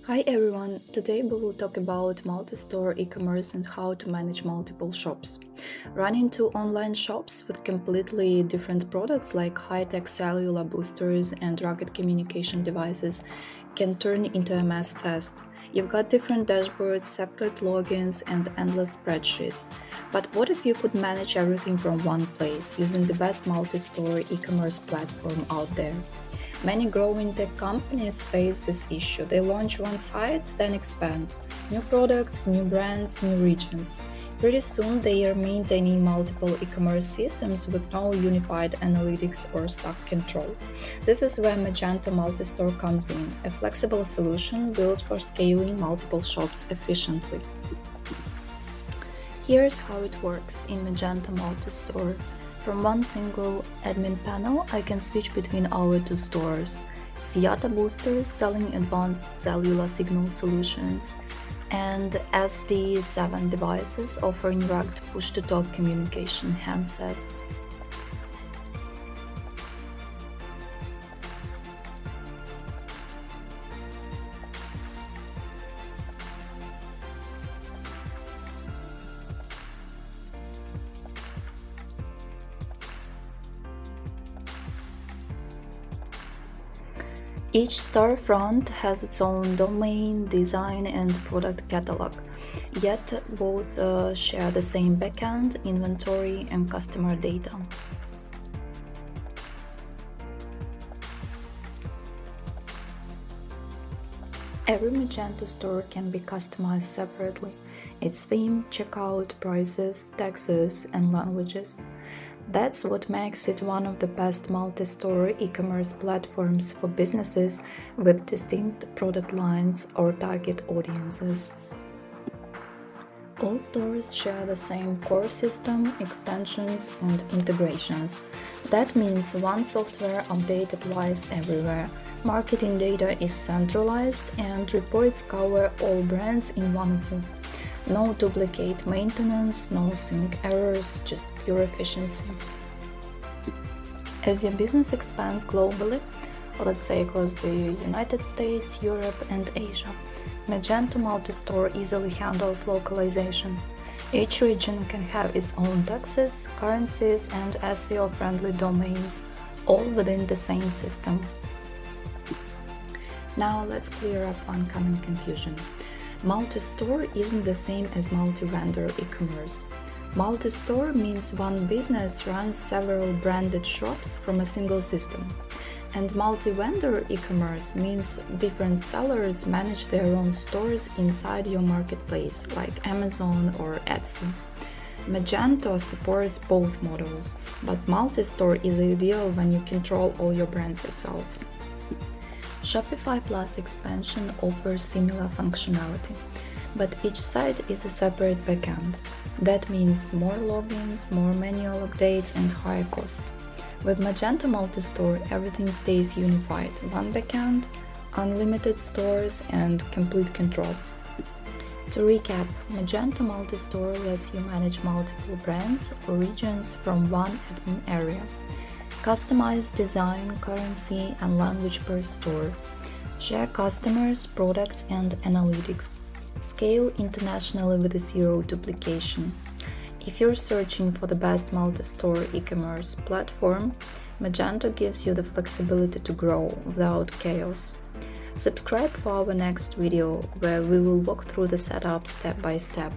Hi everyone, today we will talk about multi-store e-commerce and how to manage multiple shops. Running two online shops with completely different products like high-tech cellular boosters and rugged communication devices can turn into a mess fast. You've got different dashboards, separate logins, and endless spreadsheets. But what if you could manage everything from one place using the best multi-store e-commerce platform out there? Many growing tech companies face this issue. They launch one site, then expand. New products, new brands, new regions. Pretty soon they are maintaining multiple e-commerce systems with no unified analytics or stock control. This is where Magento Multistore comes in, a flexible solution built for scaling multiple shops efficiently. Here's how it works in Magento Multistore. From one single admin panel, I can switch between our two stores: Siyata Boosters selling advanced cellular signal solutions, and SD7 devices offering rugged push-to-talk communication handsets. Each storefront has its own domain, design, and product catalog, yet both share the same backend, inventory, and customer data. Every Magento store can be customized separately: its theme, checkout, prices, taxes, and languages. That's what makes it one of the best multi-store e-commerce platforms for businesses with distinct product lines or target audiences. All stores share the same core system, extensions, and integrations. That means one software update applies everywhere. Marketing data is centralized, and reports cover all brands in one view. No duplicate maintenance, no sync errors, just pure efficiency. As your business expands globally, let's say across the United States, Europe, and Asia, Magento Multistore easily handles localization. Each region can have its own taxes, currencies, and SEO-friendly domains, all within the same system. Now let's clear up one common confusion. Multi-store isn't the same as multi-vendor e-commerce. Multi-store means one business runs several branded shops from a single system. And multi-vendor e-commerce means different sellers manage their own stores inside your marketplace, like Amazon or Etsy. Magento supports both models, but multi-store is ideal when you control all your brands yourself. Shopify Plus expansion offers similar functionality, but each site is a separate backend. That means more logins, more manual updates, and higher costs. With Magento Multistore, everything stays unified: one backend, unlimited stores, and complete control. To recap, Magento Multistore lets you manage multiple brands or regions from one admin area. Customize design, currency, and language per store. Share customers, products, and analytics. Scale internationally with zero duplication. If you're searching for the best multi-store e-commerce platform, Magento gives you the flexibility to grow without chaos. Subscribe for our next video, where we will walk through the setup step by step.